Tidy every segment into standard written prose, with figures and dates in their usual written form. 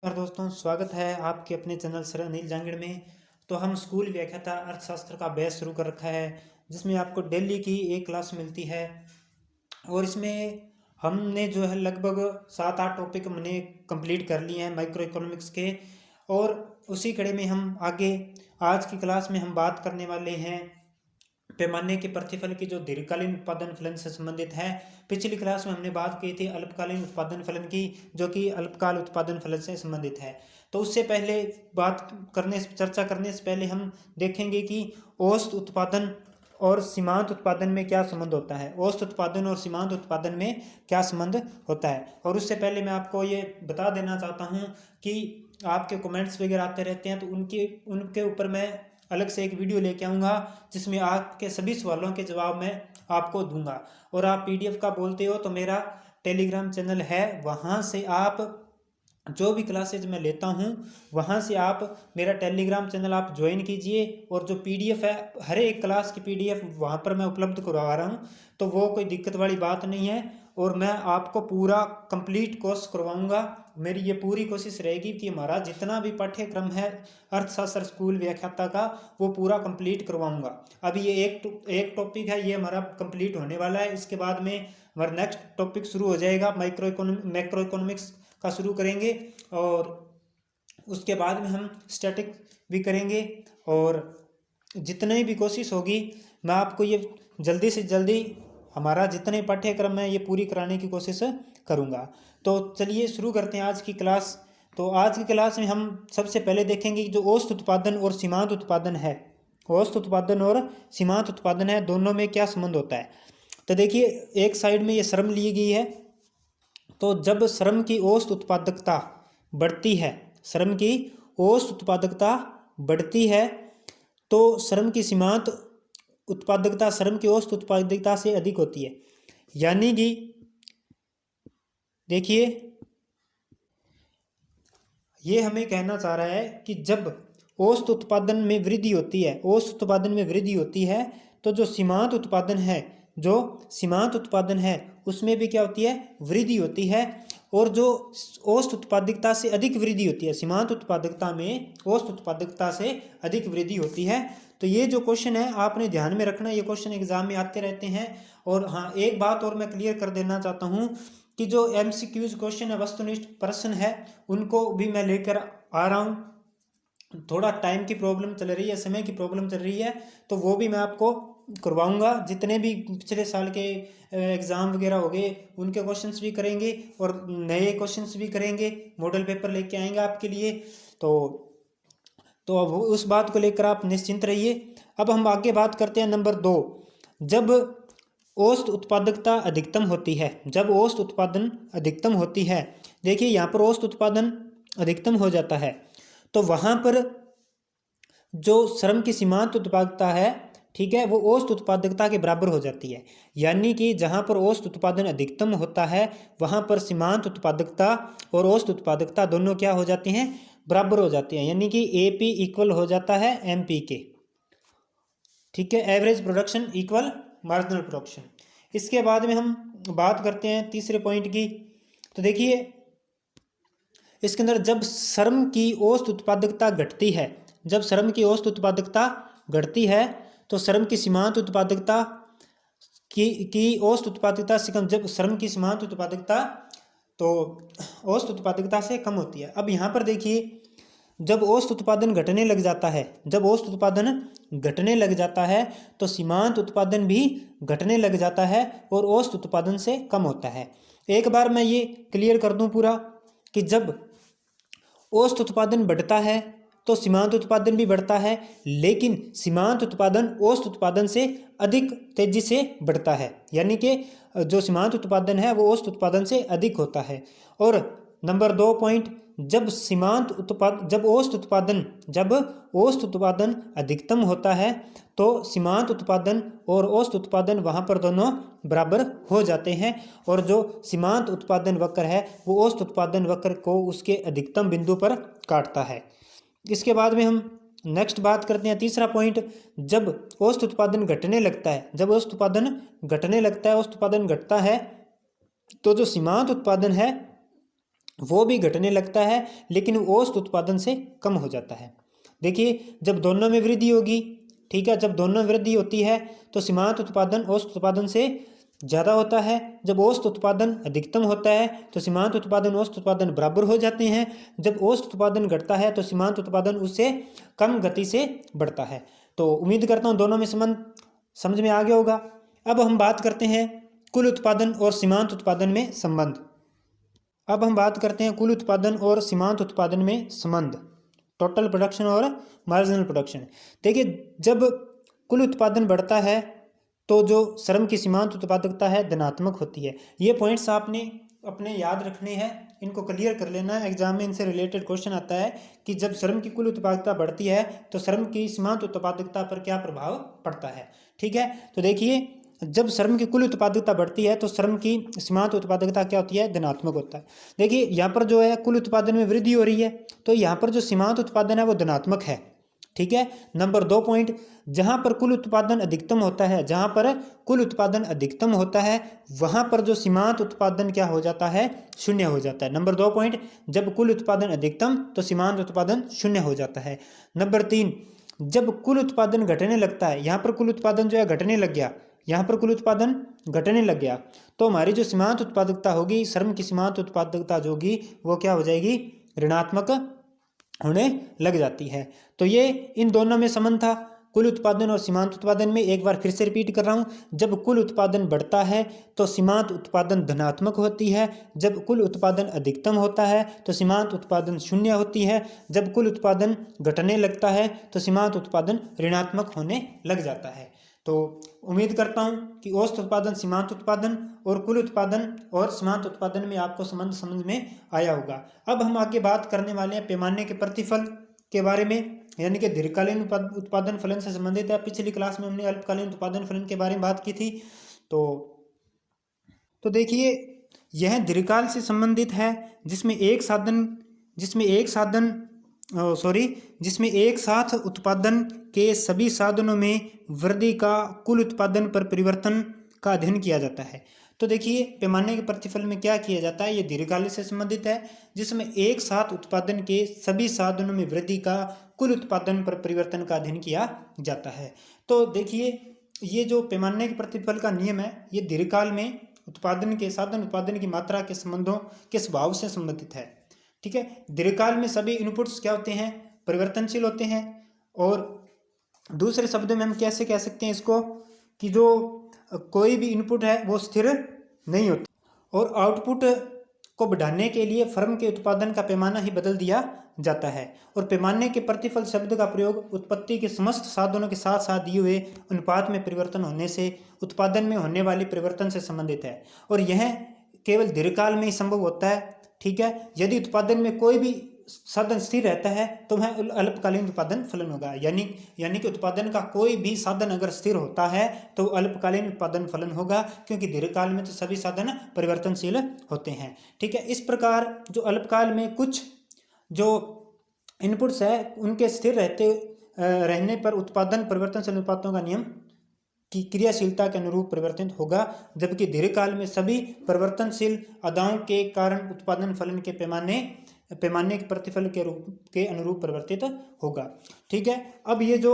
नमस्कार दोस्तों, स्वागत है आपके अपने चैनल सर अनिल जांगड़ में। तो हम स्कूल व्याख्याता अर्थशास्त्र का बैच शुरू कर रखा है, जिसमें आपको डेली की एक क्लास मिलती है। और इसमें हमने जो है लगभग 7-8 टॉपिक हमने कंप्लीट कर लिए हैं माइक्रो इकोनॉमिक्स के। और उसी कड़ी में हम आगे आज की क्लास में हम बात करने वाले हैं पैमाने के प्रतिफल की, जो दीर्घकालीन उत्पादन फलन से संबंधित है। पिछली क्लास में हमने बात की थी अल्पकालीन उत्पादन फलन की, जो कि अल्पकाल उत्पादन फलन से संबंधित है। तो उससे पहले चर्चा करने से पहले हम देखेंगे कि औसत उत्पादन और सीमांत उत्पादन में क्या संबंध होता है। औसत उत्पादन और सीमांत उत्पादन में क्या संबंध होता है। और उससे पहले मैं आपको ये बता देना चाहता हूँ कि आपके कमेंट्स वगैरह आते रहते हैं, तो उनके ऊपर मैं अलग से एक वीडियो लेके आऊँगा, जिसमें आपके सभी सवालों के जवाब मैं आपको दूंगा। और आप पीडीएफ का बोलते हो तो मेरा टेलीग्राम चैनल है, वहाँ से आप जो भी क्लासेज मैं लेता हूँ वहाँ से आप मेरा टेलीग्राम चैनल आप ज्वाइन कीजिए। और जो पीडीएफ है, हर एक क्लास की पीडीएफ वहाँ पर मैं उपलब्ध करवा रहा हूँ, तो वो कोई दिक्कत वाली बात नहीं है। और मैं आपको पूरा कंप्लीट कोर्स करवाऊँगा। मेरी ये पूरी कोशिश रहेगी कि हमारा जितना भी पाठ्यक्रम है अर्थशास्त्र स्कूल व्याख्याता का, वो पूरा कंप्लीट करवाऊँगा। अभी ये एक टॉपिक है, ये हमारा कंप्लीट होने वाला है। इसके बाद में हमारा नेक्स्ट टॉपिक शुरू हो जाएगा, मैक्रो इकोनॉमिक्स का शुरू करेंगे। और उसके बाद में हम स्टैटिक भी करेंगे। और जितनी भी कोशिश होगी मैं आपको ये जल्दी से जल्दी हमारा जितने पाठ्यक्रम है ये पूरी कराने की कोशिश करूँगा। तो चलिए शुरू करते हैं आज की क्लास। तो आज की क्लास में हम सबसे पहले देखेंगे कि जो औसत उत्पादन और सीमांत उत्पादन है, औसत उत्पादन और सीमांत उत्पादन है, दोनों में क्या संबंध होता है। तो देखिए, एक साइड में ये श्रम ली गई है। तो जब श्रम की औसत उत्पादकता बढ़ती है, श्रम की औसत उत्पादकता बढ़ती है, तो श्रम की सीमांत उत्पादकता श्रम की औसत उत्पादकता से अधिक होती है। यानी कि देखिए, ये हमें कहना चाह रहा है कि जब औसत उत्पादन में वृद्धि होती है, औसत उत्पादन में वृद्धि होती है, तो जो सीमांत उत्पादन है, जो सीमांत उत्पादन है उसमें भी क्या होती है, वृद्धि होती है। और जो औसत उत्पादकता से अधिक वृद्धि होती है, सीमांत उत्पादकता में औसत उत्पादकता से अधिक वृद्धि होती है। तो ये जो क्वेश्चन है आपने ध्यान में रखना, ये क्वेश्चन एग्जाम में आते रहते हैं। और हाँ, एक बात और मैं क्लियर कर देना चाहता हूँ कि जो एमसीक्यूज क्वेश्चन है, वस्तुनिष्ठ प्रश्न है, उनको भी मैं लेकर आ रहा हूँ। थोड़ा टाइम की प्रॉब्लम चल रही है, समय की प्रॉब्लम चल रही है, तो वो भी मैं आपको करवाऊंगा। जितने भी पिछले साल के एग्ज़ाम वगैरह हो गए उनके क्वेश्चंस भी करेंगे और नए क्वेश्चंस भी करेंगे, मॉडल पेपर लेके आएंगे आपके लिए। तो अब उस बात को लेकर आप निश्चिंत रहिए। अब हम आगे बात करते हैं नंबर 2, जब औसत उत्पादकता अधिकतम होती है। जब औसत उत्पादन अधिकतम होती है, देखिए यहाँ पर औसत उत्पादन अधिकतम हो जाता है, तो वहाँ पर जो श्रम की सीमांत उत्पादकता है, ठीक है, वो औसत उत्पादकता के बराबर हो जाती है। यानी कि जहाँ पर औसत उत्पादन अधिकतम होता है, वहाँ पर सीमांत उत्पादकता और औसत उत्पादकता दोनों क्या हो जाती हैं, बराबर हो जाती हैं। यानी कि AP इक्वल हो जाता है MP के, ठीक है, average production equal marginal production. इसके बाद में हम बात करते हैं तीसरे पॉइंट की। तो देखिए, इसके अंदर जब श्रम की औसत उत्पादकता घटती है, जब श्रम की औसत उत्पादकता घटती है, तो श्रम की सीमांत उत्पादकता की औसत उत्पादकता से कम, जब श्रम की सीमांत उत्पादकता तो औसत उत्पादकता से कम होती है। अब यहाँ पर देखिए, जब औसत उत्पादन घटने लग जाता है, जब औसत उत्पादन घटने लग जाता है, तो सीमांत उत्पादन भी घटने लग जाता है और औसत उत्पादन से कम होता है। एक बार मैं ये क्लियर कर दूं पूरा, कि जब औसत उत्पादन बढ़ता है तो सीमांत उत्पादन भी बढ़ता है, लेकिन सीमांत उत्पादन औसत उत्पादन से अधिक तेजी से बढ़ता है। यानी कि जो सीमांत उत्पादन है वो औसत उत्पादन से अधिक होता है। और नंबर 2 पॉइंट, जब औसत उत्पादन अधिकतम होता है, तो सीमांत उत्पादन और औसत उत्पादन वहाँ पर दोनों बराबर हो जाते हैं। और जो सीमांत उत्पादन वक्र है वो औसत उत्पादन वक्र को उसके अधिकतम बिंदु पर काटता है। इसके बाद में हम नेक्स्ट बात करते हैं तीसरा पॉइंट, जब औसत उत्पादन घटने लगता है, जब औसत उत्पादन घटने लगता है, औसत उत्पादन घटता है, तो जो सीमांत उत्पादन है वो भी घटने लगता है, लेकिन औसत उत्पादन से कम हो जाता है। देखिए, जब दोनों में वृद्धि होगी, ठीक है, जब दोनों में वृद्धि होती है तो सीमांत उत्पादन औसत उत्पादन से ज़्यादा होता है। जब औसत उत्पादन अधिकतम होता है तो सीमांत उत्पादन औसत उत्पादन बराबर हो जाते हैं। जब औसत उत्पादन घटता है तो सीमांत उत्पादन उससे कम गति से बढ़ता है। तो उम्मीद करता हूँ दोनों में संबंध समझ में आ गया होगा। अब हम बात करते हैं कुल उत्पादन और सीमांत उत्पादन में संबंध। अब हम बात करते हैं कुल उत्पादन और सीमांत उत्पादन में संबंध, टोटल प्रोडक्शन और मार्जिनल प्रोडक्शन। देखिए, जब कुल उत्पादन बढ़ता है तो जो श्रम की सीमांत उत्पादकता है धनात्मक होती है। ये पॉइंट्स आपने अपने याद रखने हैं, इनको क्लियर कर लेना है। एग्जाम में इनसे रिलेटेड क्वेश्चन आता है कि जब श्रम की कुल उत्पादकता बढ़ती है तो श्रम की सीमांत उत्पादकता पर क्या प्रभाव पड़ता है। ठीक है, तो देखिए, जब श्रम की कुल उत्पादकता बढ़ती है तो श्रम की सीमांत उत्पादकता क्या होती है, धनात्मक होता है। देखिए, यहाँ पर जो है कुल उत्पादन में वृद्धि हो रही है तो यहाँ पर जो सीमांत उत्पादन है वो धनात्मक है। ठीक है, नंबर 2 पॉइंट, जहां पर कुल उत्पादन अधिकतम होता है, जहां पर कुल उत्पादन अधिकतम होता है वहां पर जो सीमांत उत्पादन क्या हो जाता है, शून्य हो जाता है। नंबर 2 पॉइंट, जब कुल उत्पादन अधिकतम तो सीमांत उत्पादन शून्य हो जाता है। नंबर 3, जब कुल उत्पादन घटने लगता है, यहाँ पर कुल उत्पादन जो है घटने लग गया, यहाँ पर कुल उत्पादन घटने लग गया तो हमारी जो सीमांत उत्पादकता होगी, श्रम की सीमांत उत्पादकता जो होगी वो क्या हो जाएगी, ऋणात्मक होने लग जाती है। तो ये इन दोनों में संबंध था, कुल उत्पादन और सीमांत उत्पादन में। एक बार फिर से रिपीट कर रहा हूँ, जब कुल उत्पादन बढ़ता है तो सीमांत उत्पादन धनात्मक होती है। जब कुल उत्पादन अधिकतम होता है तो सीमांत उत्पादन शून्य होती है। जब कुल उत्पादन घटने लगता है तो सीमांत उत्पादन ऋणात्मक होने लग जाता है। तो उम्मीद करता हूँ कि औसत उत्पादन, सीमांत उत्पादन और कुल उत्पादन और सीमांत उत्पादन में आपको संबंध समझ में आया होगा। अब हम आगे बात करने वाले हैं पैमाने के प्रतिफल के बारे में, यानी कि दीर्घकालीन उत्पादन फलन से संबंधित है। पिछली क्लास में हमने अल्पकालीन उत्पादन फलन के बारे में बात की थी। तो देखिए, यह दीर्घकाल से संबंधित है जिसमें एक साथ उत्पादन के सभी साधनों में वृद्धि का कुल उत्पादन पर परिवर्तन का अध्ययन किया जाता है। तो देखिए, पैमाने के प्रतिफल में क्या किया जाता है, ये दीर्घकाल से संबंधित है जिसमें एक साथ उत्पादन के सभी साधनों में वृद्धि का कुल उत्पादन पर परिवर्तन का अध्ययन किया जाता है। तो देखिए, ये जो पैमाने के प्रतिफल का नियम है ये दीर्घकाल में उत्पादन के साधन, उत्पादन की मात्रा के संबंधों के स्वभाव से संबंधित है। ठीक है, दीर्घकाल में सभी इनपुट्स क्या होते हैं, परिवर्तनशील होते हैं। और दूसरे शब्दों में हम कैसे कह सकते हैं इसको कि जो कोई भी इनपुट है वो स्थिर नहीं होती। और आउटपुट को बढ़ाने के लिए फर्म के उत्पादन का पैमाना ही बदल दिया जाता है। और पैमाने के प्रतिफल शब्द का प्रयोग उत्पत्ति के समस्त साधनों के साथ साथ दिए हुए अनुपात में परिवर्तन होने से उत्पादन में होने वाली परिवर्तन से संबंधित है। और यह केवल दीर्घकाल में ही संभव होता है। ठीक है, यदि उत्पादन में कोई भी साधन स्थिर रहता है तो वह अल्पकालीन उत्पादन फलन होगा। यानी कि उत्पादन का कोई भी साधन अगर स्थिर होता है तो अल्पकालीन उत्पादन फलन होगा, क्योंकि दीर्घकाल में तो सभी साधन परिवर्तनशील होते हैं। ठीक है, इस प्रकार जो अल्पकाल में कुछ जो इनपुट्स है उनके स्थिर रहने पर उत्पादन परिवर्तनशील अनुपातों का नियम की क्रियाशीलता के अनुरूप परिवर्तित होगा, जबकि दीर्घकाल में सभी परिवर्तनशील अदाओं के कारण उत्पादन फलन के पैमाने के प्रतिफल के रूप के अनुरूप परिवर्तित होगा। ठीक है, अब ये जो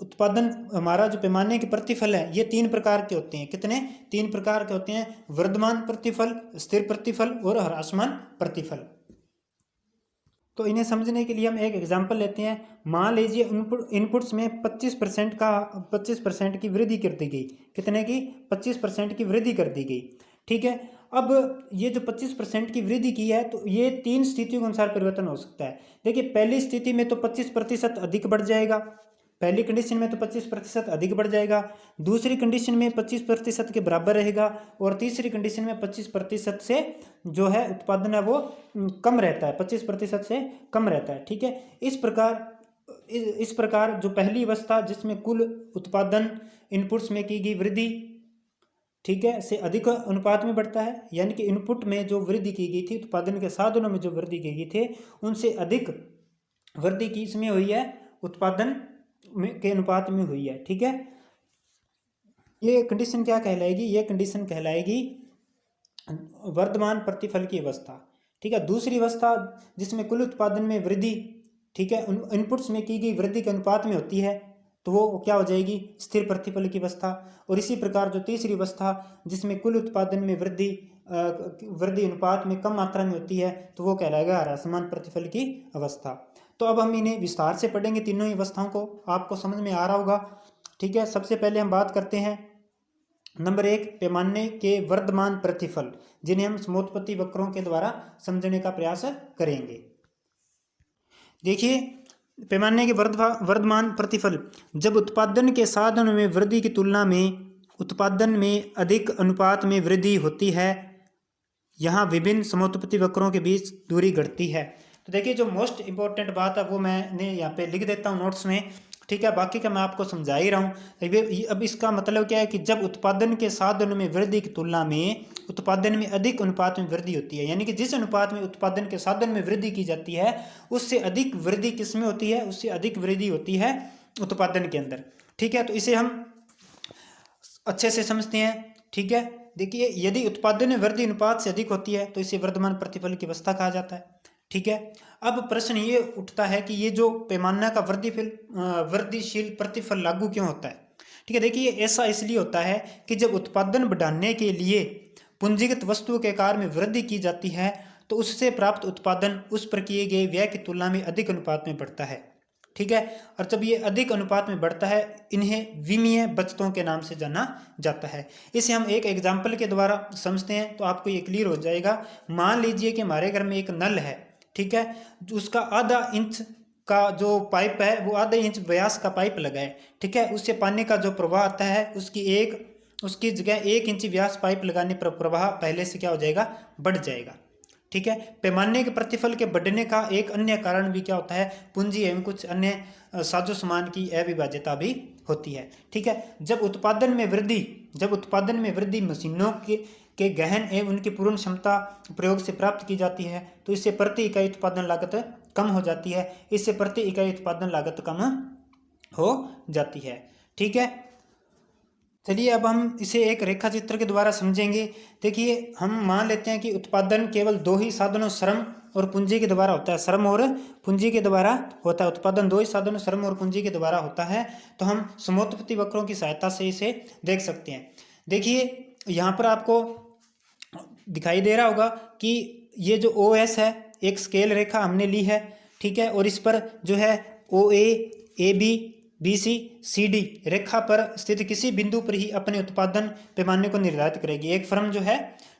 उत्पादन हमारा जो पैमाने के प्रतिफल है ये 3 प्रकार के होते हैं। कितने? 3 प्रकार के होते हैं, वर्धमान प्रतिफल, स्थिर प्रतिफल और ह्रासमान प्रतिफल। तो इन्हें समझने के लिए हम एक एग्जांपल लेते हैं। मान लीजिए इनपुट्स में 25% की वृद्धि कर दी गई। कितने की? 25% की वृद्धि कर दी गई। ठीक है, अब ये जो 25% की वृद्धि की है तो ये 3 स्थितियों के अनुसार परिवर्तन हो सकता है। देखिए, पहली स्थिति में तो 25% अधिक बढ़ जाएगा, पहली कंडीशन में तो 25% अधिक बढ़ जाएगा, दूसरी कंडीशन में 25% के बराबर रहेगा और तीसरी कंडीशन में 25% से जो है उत्पादन है वो कम रहता है, 25% से कम रहता है। ठीक है, इस प्रकार जो पहली अवस्था जिसमें कुल उत्पादन इनपुट्स में की गई वृद्धि, ठीक है, से अधिक अनुपात में बढ़ता है, यानी कि इनपुट में जो वृद्धि की गई थी, उत्पादन के साधनों में जो वृद्धि की गई थी उनसे अधिक वृद्धि की इसमें हुई है, उत्पादन के अनुपात में हुई है। ठीक है, ये कंडीशन क्या कहलाएगी? ये कंडीशन कहलाएगी वर्धमान प्रतिफल की अवस्था। ठीक है। दूसरी अवस्था जिसमें कुल उत्पादन में वृद्धि, ठीक है, उन इनपुट्स में की गई वृद्धि के अनुपात में होती है, तो वो क्या हो जाएगी, स्थिर प्रतिफल की अवस्था। और इसी प्रकार जो तीसरी अवस्था जिसमें कुल उत्पादन में वृद्धि अनुपात में कम मात्रा में होती है, तो वो कहलाएगा ह्रासमान प्रतिफल की अवस्था। तो अब हम इन्हें विस्तार से पढ़ेंगे, तीनों ही अवस्थाओं को, आपको समझ में आ रहा होगा। ठीक है, सबसे पहले हम बात करते हैं नंबर 1, पैमाने के वर्धमान प्रतिफल, जिन्हें हम समोत्पत्ति वक्रों के द्वारा समझने का प्रयास करेंगे। देखिए, पैमाने के वर्धमान प्रतिफल, जब उत्पादन के साधनों में वृद्धि की तुलना में उत्पादन में अधिक अनुपात में वृद्धि होती है, यहाँ विभिन्न समोत्पत्ति वक्रों के बीच दूरी घटती है। तो देखिए, जो मोस्ट इंपॉर्टेंट बात है वो मैंने यहाँ पे लिख देता हूँ नोट्स में, ठीक है, बाकी का मैं आपको समझा ही रहा हूँ। अब इसका मतलब क्या है कि जब उत्पादन के साधनों में वृद्धि की तुलना में उत्पादन में अधिक अनुपात में वृद्धि होती है, यानी कि जिस अनुपात में उत्पादन के साधन में वृद्धि की जाती है उससे अधिक वृद्धि किस में होती है, उससे अधिक वृद्धि होती है उत्पादन के अंदर। ठीक है, तो इसे हम अच्छे से समझते हैं। ठीक है, देखिए, यदि उत्पादन में वृद्धि अनुपात से अधिक होती है तो इसे वर्धमान प्रतिफल की अवस्था कहा जाता है। ठीक है, अब प्रश्न ये उठता है कि ये जो पैमाना का वृद्धिशील प्रतिफल लागू क्यों होता है। ठीक है, देखिए, ऐसा इसलिए होता है कि जब उत्पादन बढ़ाने के लिए पूंजीगत वस्तु के आकार में वृद्धि की जाती है तो उससे प्राप्त उत्पादन उस पर किए गए व्यय की तुलना में अधिक अनुपात में बढ़ता है। ठीक है, और जब ये अधिक अनुपात में बढ़ता है, इन्हें विमीय बचतों के नाम से जाना जाता है। इसे हम एक एग्जाम्पल के द्वारा समझते हैं तो आपको ये क्लियर हो जाएगा। मान लीजिए कि हमारे घर में एक नल है, ठीक है, उसका आधा इंच का जो पाइप है वो आधा इंच व्यास का पाइप लगा है। ठीक है, उससे पानी का जो प्रवाह आता है उसकी जगह 1 इंच व्यास पाइप लगाने पर प्रवाह पहले से क्या हो जाएगा, बढ़ जाएगा। ठीक है, पैमाने के प्रतिफल के बढ़ने का एक अन्य कारण भी क्या होता है, पूंजी एवं कुछ अन्य साजो सामान की अविभाज्यता भी होती है। ठीक है, जब उत्पादन में वृद्धि मशीनों के गहन एवं उनकी पूर्ण क्षमता प्रयोग से प्राप्त की जाती है तो इससे प्रति इकाई उत्पादन लागत कम हो जाती है, इससे प्रति इकाई उत्पादन लागत कम हो जाती है। ठीक है, चलिए अब हम इसे एक रेखा चित्र के द्वारा समझेंगे। देखिए, हम मान लेते हैं कि उत्पादन केवल दो ही साधनों श्रम और पूंजी के द्वारा होता है, श्रम और पूंजी के द्वारा होता है। उत्पादन दो ही साधनों श्रम और पूंजी के द्वारा होता है, तो हम समोत्पत्ति वक्रों की सहायता से इसे देख सकते हैं। देखिए, यहाँ पर आपको दिखाई दे रहा होगा कि ये जो OS है, एक स्केल रेखा हमने ली है। ठीक है, और इस पर जो है OA, AB, BC, CD रेखा पर स्थित किसी बिंदु पर ही अपने उत्पादन पैमाने को निर्धारित करेगी एक फर्म जो है।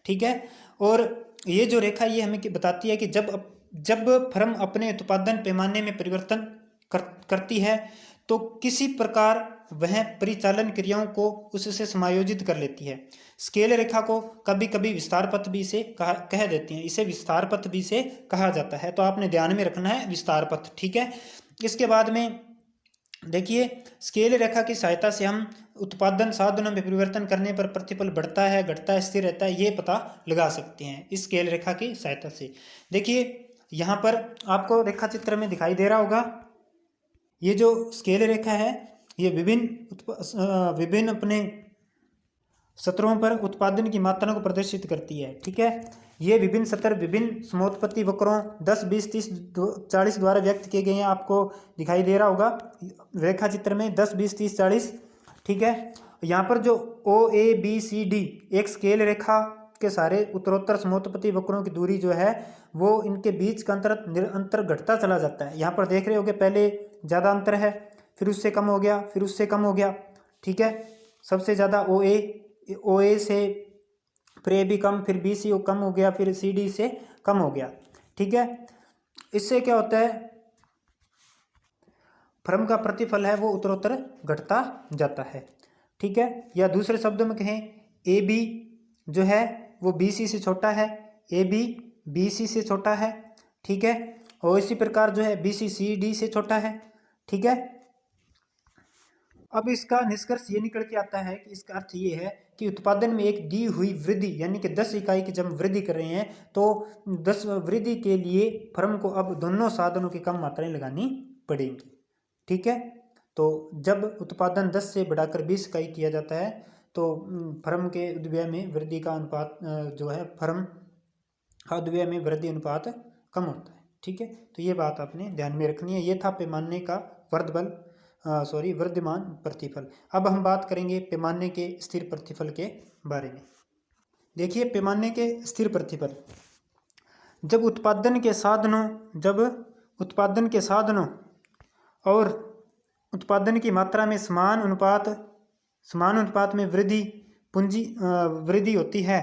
ठीक है, और ये जो रेखा ये हमें बताती है कि जब फर्म अपने उत्पादन पैमाने में परिवर्तन करती है तो किसी प्रकार वह परिचालन क्रियाओं को उससे समायोजित कर लेती है। स्केल रेखा को कभी कभी विस्तार पथ भी इसे कह देते हैं, इसे विस्तार पथ भी से कहा जाता है, तो आपने ध्यान में रखना है विस्तार पथ। ठीक है, इसके बाद में देखिए, स्केल रेखा की सहायता से हम उत्पादन साधनों में परिवर्तन करने पर प्रतिफल बढ़ता है, घटता है, स्थिर रहता है, ये पता लगा सकते हैं इस स्केल रेखा की सहायता से। देखिए, यहाँ पर आपको रेखा चित्र में दिखाई दे रहा होगा, ये जो स्केल रेखा है ये विभिन्न अपने सत्रों पर उत्पादन की मात्रा को प्रदर्शित करती है। ठीक है, ये विभिन्न सत्र विभिन्न समोत्पत्ति वक्रों 10, 20, 30, 40 द्वारा व्यक्त किए गए हैं। आपको दिखाई दे रहा होगा रेखा चित्र में 10, 20, 30, 40। ठीक है, यहाँ पर जो OABCD एक स्केल रेखा के सारे उत्तरोत्तर समोत्पत्ति वक्रों की दूरी जो है वो इनके बीच का अंतर घटता चला जाता है। यहाँ पर देख रहे होगे, पहले ज़्यादा अंतर है, फिर उससे कम हो गया, फिर उससे कम हो गया। ठीक है, सबसे ज़्यादा OA से फिर AB कम, फिर BC कम हो गया, फिर CD से कम हो गया। ठीक है, इससे क्या होता है, फर्म का प्रतिफल है वो उत्तरोत्तर घटता जाता है। ठीक है, या दूसरे शब्दों में कहें, AB जो है वो BC से छोटा है, AB BC से छोटा है। ठीक है, और इसी प्रकार जो है BC CD से छोटा है। ठीक है, अब इसका निष्कर्ष ये निकल के आता है कि इसका अर्थ ये है कि उत्पादन में एक दी हुई वृद्धि, यानी कि 10 इकाई की जब वृद्धि कर रहे हैं तो 10 वृद्धि के लिए फर्म को अब दोनों साधनों की कम मात्राएं लगानी पड़ेंगी। ठीक है, तो जब उत्पादन 10 से बढ़ाकर 20 इकाई किया जाता है तो फर्म के व्यय में वृद्धि का अनुपात जो है फर्म अद्व्यय में वृद्धि अनुपात कम होता है। ठीक है, तो ये बात आपने ध्यान में रखनी है। ये था पैमाने का वर्धमान प्रतिफल। अब हम बात करेंगे पैमाने के स्थिर प्रतिफल के बारे में। देखिए, पैमाने के स्थिर प्रतिफल, जब उत्पादन के साधनों और उत्पादन की मात्रा में समान अनुपात में वृद्धि होती है।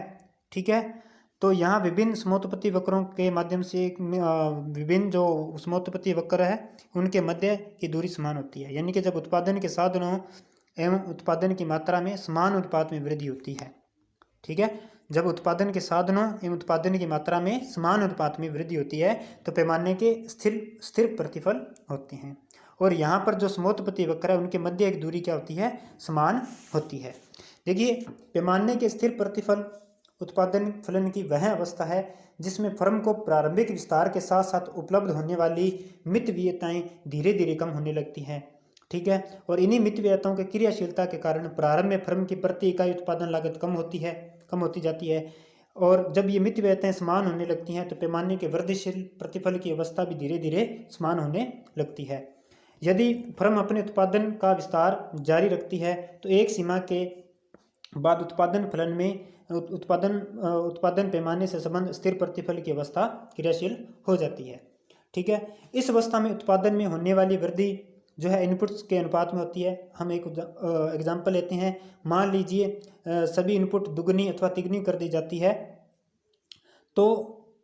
ठीक है, तो यहाँ विभिन्न समोत्पत्ति वक्रों के माध्यम से विभिन्न जो समोत्पत्ति वक्र है उनके मध्य की दूरी समान होती है। यानी कि जब उत्पादन के साधनों एवं उत्पादन की मात्रा में समान अनुपात में वृद्धि होती है। ठीक है, जब उत्पादन के साधनों एवं उत्पादन की मात्रा में समान अनुपात में वृद्धि होती है तो पैमाने के स्थिर प्रतिफल होते हैं। और यहाँ पर जो समोत्पत्ति वक्र है उनके मध्य एक दूरी क्या होती है, समान होती है। देखिए, पैमाने के स्थिर प्रतिफल उत्पादन फलन की वह अवस्था है जिसमें फर्म को प्रारंभिक विस्तार के साथ साथ उपलब्ध होने वाली मितव्ययताएं धीरे धीरे कम होने लगती हैं। ठीक है, और इन्हीं मितव्ययताओं की क्रियाशीलता के कारण प्रारंभ में फर्म की प्रति इकाई उत्पादन लागत कम होती जाती है। और जब ये मितव्ययताएं समान होने लगती हैं तो पैमाने के वृद्धिशील प्रतिफल की अवस्था भी धीरे धीरे समान होने लगती है। यदि फर्म अपने उत्पादन का विस्तार जारी रखती है तो एक सीमा के बाद उत्पादन फलन में उत्पादन पैमाने से संबंध स्थिर प्रतिफल की अवस्था क्रियाशील हो जाती है। ठीक है, इस अवस्था में उत्पादन में होने वाली वृद्धि जो है इनपुट्स के अनुपात में होती है। हम एक एग्जांपल लेते हैं। मान लीजिए सभी इनपुट दुगनी अथवा तिगुनी कर दी जाती है तो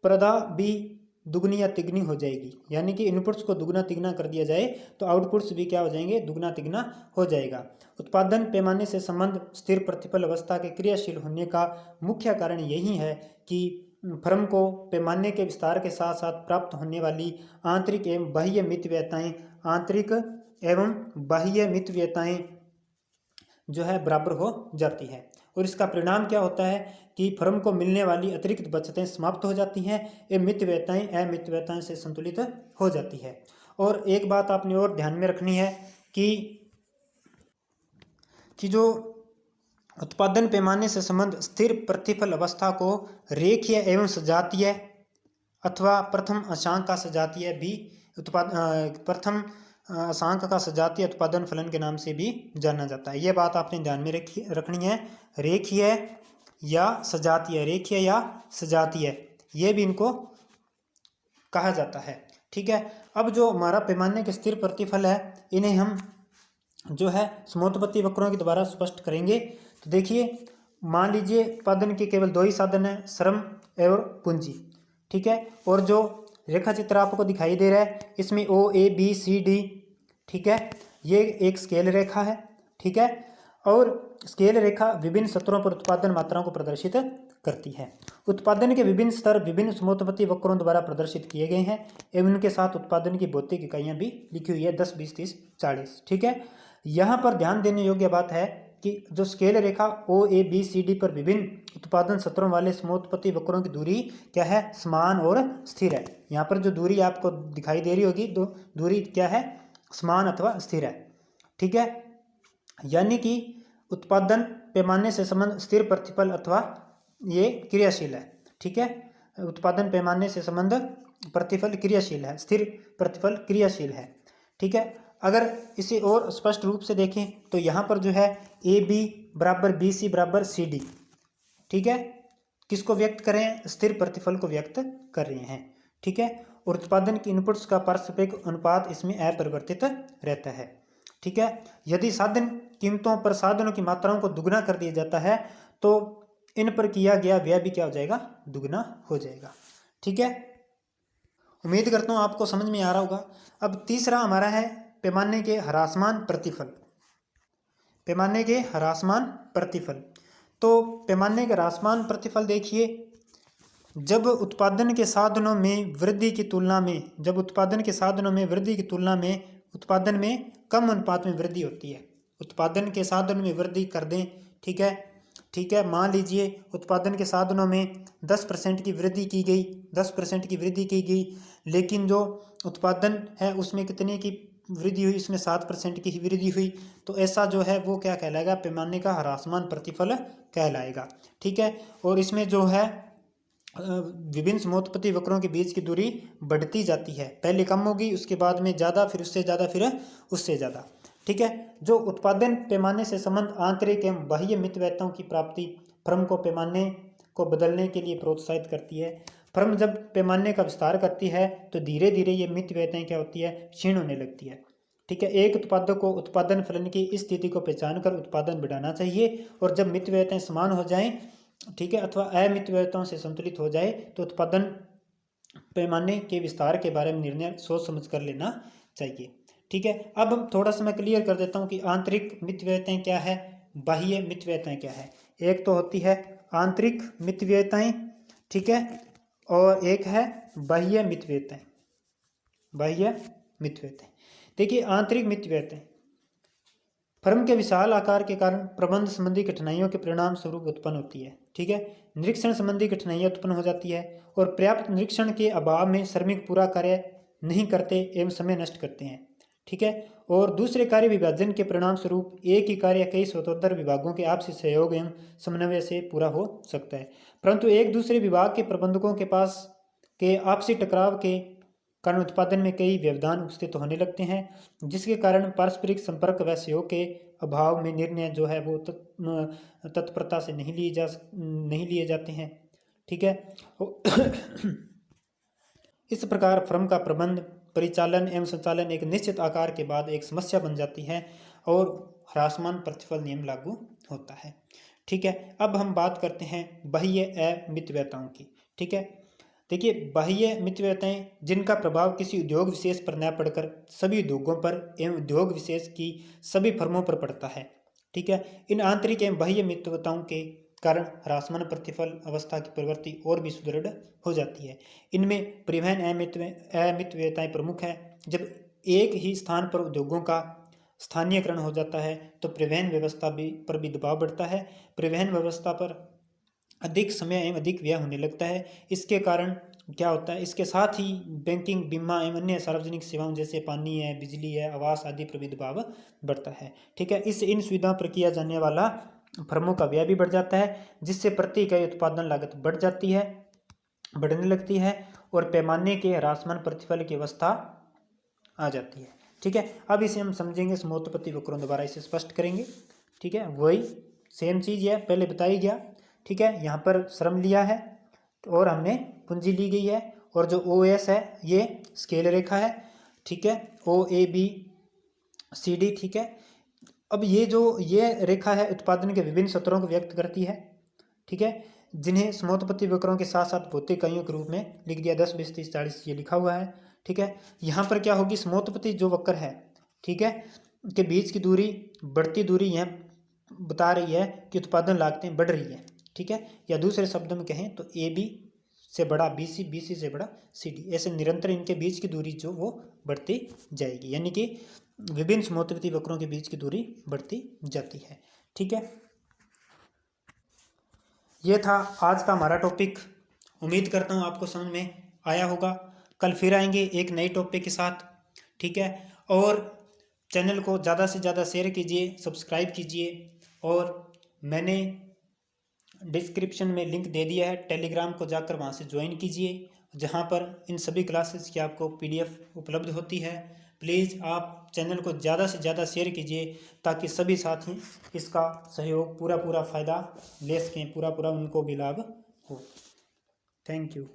प्रदा भी दुगनी या तिगुनी हो जाएगी। यानी कि इनपुट्स को दुगना तिगुना कर दिया जाए तो आउटपुट्स भी क्या हो जाएंगे, दुगना तिगुना हो जाएगा। उत्पादन पैमाने से संबंध स्थिर प्रतिफल अवस्था के क्रियाशील होने का मुख्य कारण यही है कि फर्म को पैमाने के विस्तार के साथ साथ प्राप्त होने वाली आंतरिक एवं बाह्य मितव्ययताएं जो है बराबर हो जाती है। और इसका परिणाम क्या होता है कि फर्म को मिलने वाली अतिरिक्त बचतें समाप्त हो जाती हैं एवं मितव्ययताएं अमितव्ययताएं से संतुलित हो जाती है। और एक बात आपने और ध्यान में रखनी है कि जो उत्पादन पैमाने से संबंध स्थिर प्रतिफल अवस्था को रेखीय एवं सजातीय अथवा प्रथम अंशांक का सजातीय उत्पादन फलन के नाम से भी जाना जाता है। यह बात आपने ध्यान में रखनी है। रेखीय या सजातीय ये भी इनको कहा जाता है। ठीक है, अब जो हमारा पैमाने के स्थिर प्रतिफल है इन्हें हम जो है समोत्पत्ति वक्रों के द्वारा स्पष्ट करेंगे। तो देखिए, मान लीजिए उत्पादन के केवल दो ही साधन है, श्रम और पूंजी। ठीक है, और जो रेखा चित्र आपको दिखाई दे रहा है इसमें OABCD, ठीक है, ये एक स्केल रेखा है। ठीक है, और स्केल रेखा विभिन्न स्तरों पर उत्पादन मात्राओं को प्रदर्शित करती है। उत्पादन के विभिन्न स्तर विभिन्न समोत्पत्ति वक्रों द्वारा प्रदर्शित किए गए हैं एवं उनके साथ उत्पादन की भौतिक इकाइयां भी लिखी हुई है, 10, 20, 30, 40। ठीक है, यहाँ पर ध्यान देने योग्य बात है कि जो स्केल रेखा OABCD पर विभिन्न उत्पादन स्तरों वाले समोत्पत्ति वक्रों की दूरी क्या है, समान और स्थिर है। यहाँ पर जो दूरी आपको दिखाई दे रही होगी तो दूरी क्या है, समान अथवा स्थिर है। ठीक है, यानी कि उत्पादन पैमाने से संबंध स्थिर प्रतिफल अथवा ये क्रियाशील है। ठीक है, उत्पादन पैमाने से संबंध प्रतिफल क्रियाशील है, स्थिर प्रतिफल क्रियाशील है। ठीक है, अगर इसे और स्पष्ट रूप से देखें तो यहाँ पर जो है AB बराबर BC बराबर CD, ठीक है, किसको व्यक्त करें, स्थिर प्रतिफल को व्यक्त कर रहे हैं। ठीक है, और उत्पादन की इनपुट्स का पारस्परिक अनुपात इसमें अपरिवर्तित रहता है। ठीक है, यदि साधन कीमतों पर साधनों की मात्राओं को दुगना कर दिया जाता है तो इन पर किया गया व्यय भी क्या हो जाएगा, दुगना हो जाएगा। ठीक है, उम्मीद करता हूँ आपको समझ में आ रहा होगा। अब तीसरा हमारा है पैमाने के ह्रासमान प्रतिफल। पैमाने के ह्रासमान प्रतिफल, तो पैमाने के ह्रासमान प्रतिफल देखिए, जब उत्पादन के साधनों में वृद्धि की तुलना में उत्पादन में कम अनुपात में वृद्धि होती है। उत्पादन के साधन में वृद्धि कर दें, ठीक है, मान लीजिए उत्पादन के साधनों में 10% की वृद्धि की गई, लेकिन जो उत्पादन है उसमें कितने की वृद्धि हुई, इसमें 7% की ही वृद्धि हुई। तो ऐसा जो है वो क्या कहलाएगा, पैमाने का ह्रासमान प्रतिफल कहलाएगा। ठीक है, और इसमें जो है विभिन्न समोत्पत्ति वक्रों के बीच की दूरी बढ़ती जाती है। पहले कम होगी, उसके बाद में ज़्यादा, फिर उससे ज़्यादा, फिर उससे ज़्यादा। ठीक है। जो उत्पादन पैमाने से संबंध आंतरिक एवं बाह्य मितव्ययताओं की प्राप्ति फर्म को पैमाने को बदलने के लिए प्रोत्साहित करती है। फर्म जब पैमाने का विस्तार करती है तो धीरे धीरे ये मितव्ययताएं क्या होती है, क्षीण होने लगती है। ठीक है। एक उत्पादक को उत्पादन फलन की इस स्थिति को पहचान कर उत्पादन बढ़ाना चाहिए, और जब मितव्ययताएं समान हो जाएं, ठीक है, अथवा अमितव्ययताओं से संतुलित हो जाए तो उत्पादन पैमाने के विस्तार के बारे में निर्णय सोच समझ कर लेना चाहिए। ठीक है। अब हम थोड़ा सा मैं क्लियर कर देता हूँ कि आंतरिक मितव्ययताएं क्या है, बाह्य मितव्ययताएं क्या है। एक तो होती है आंतरिक मितव्ययताएं, ठीक है, और एक है बाह्य मितव्ययताएं। बाह्य मितव्ययताएं, देखिए आंतरिक मितव्ययताएं फर्म के विशाल आकार के कारण प्रबंध संबंधी कठिनाइयों के परिणाम स्वरूप उत्पन्न होती है। ठीक है। निरीक्षण संबंधी कठिनाइयां उत्पन्न हो जाती है, और पर्याप्त निरीक्षण के अभाव में श्रमिक पूरा कार्य नहीं करते एवं समय नष्ट करते हैं। ठीक है। और दूसरे कार्य विभाजन के परिणाम स्वरूप एक ही कार्य कई स्वतंत्र विभागों के आपसी सहयोग एवं समन्वय से पूरा हो सकता है, परंतु एक दूसरे विभाग के प्रबंधकों के पास के आपसी टकराव के कारण उत्पादन में कई व्यवधान उपस्थित होने लगते हैं, जिसके कारण पारस्परिक संपर्क व सहयोग के अभाव में निर्णय जो है वो तत्परता से नहीं लिए जाते हैं। ठीक है। इस प्रकार फर्म का प्रबंध, परिचालन एवं संचालन एक निश्चित आकार के बाद एक समस्या बन जाती है और ह्रासमान प्रतिफल नियम लागू होता है। ठीक है। अब हम बात करते हैं बाह्य अमितव्ययताओं की। ठीक है। देखिए बाह्य मितव्ययताएं जिनका प्रभाव किसी उद्योग विशेष पर न पड़कर सभी उद्योगों पर एवं उद्योग विशेष की सभी फर्मों पर पड़ता है। ठीक है। इन आंतरिक एवं बाह्य मितव्ययताओं के कारण ह्रासमान प्रतिफल अवस्था की प्रवृत्ति और भी सुदृढ़ हो जाती है। इनमें परिवहन अमितव्ययताएं प्रमुख है। जब एक ही स्थान पर उद्योगों का स्थानीयकरण हो जाता है तो परिवहन व्यवस्था पर भी दबाव बढ़ता है। परिवहन व्यवस्था पर अधिक समय एवं अधिक व्यय होने लगता है। इसके कारण क्या होता है, इसके साथ ही बैंकिंग, बीमा एवं अन्य सार्वजनिक सेवाओं जैसे पानी है, बिजली है, आवास आदि पर भी दबाव बढ़ता है। ठीक है। इन सुविधाओं पर किया जाने वाला फर्मों का व्यय भी बढ़ जाता है, जिससे प्रति इकाई उत्पादन लागत बढ़ने लगती है और पैमाने के ह्रासमान प्रतिफल की अवस्था आ जाती है। ठीक है। अब इसे हम समझेंगे समोत्पत्ति वक्रों दोबारा इसे स्पष्ट करेंगे। ठीक है। वही सेम चीज़ है, पहले बताई गया। ठीक है। यहाँ पर श्रम लिया है और हमने पूंजी ली गई है, और जो OS है ये स्केल रेखा है। ठीक है। OABCD। ठीक है। अब ये रेखा है उत्पादन के विभिन्न स्तरों को व्यक्त करती है। ठीक है। जिन्हें समोत्पत्ति वक्रों के साथ साथ भौतिक इकाइयों के रूप में लिख दिया, 10, 20, 30, 40 ये लिखा हुआ है। ठीक है। यहाँ पर क्या होगी, समोत्पत्ति जो वक्र है, ठीक है, के बीच की दूरी, बढ़ती दूरी यह बता रही है कि उत्पादन लागतें बढ़ रही है। ठीक है। या दूसरे शब्दों में कहें तो AB से बड़ा BC, BC से बड़ा CD, ऐसे निरंतर इनके बीच की दूरी जो वो बढ़ती जाएगी, यानी कि विभिन्न समोत्पत्ति वक्रों के बीच की दूरी बढ़ती जाती है। ठीक है। ये था आज का हमारा टॉपिक। उम्मीद करता हूँ आपको समझ में आया होगा। कल फिर आएंगे एक नए टॉपिक के साथ। ठीक है। और चैनल को ज़्यादा से ज़्यादा शेयर कीजिए, सब्सक्राइब कीजिए, और मैंने डिस्क्रिप्शन में लिंक दे दिया है, टेलीग्राम को जाकर वहाँ से ज्वाइन कीजिए, जहाँ पर इन सभी क्लासेस की आपको PDF उपलब्ध होती है। प्लीज़ आप चैनल को ज़्यादा से ज़्यादा शेयर कीजिए ताकि सभी साथी इसका सहयोग पूरा फ़ायदा ले सकें, पूरा उनको भी लाभ हो। Thank you.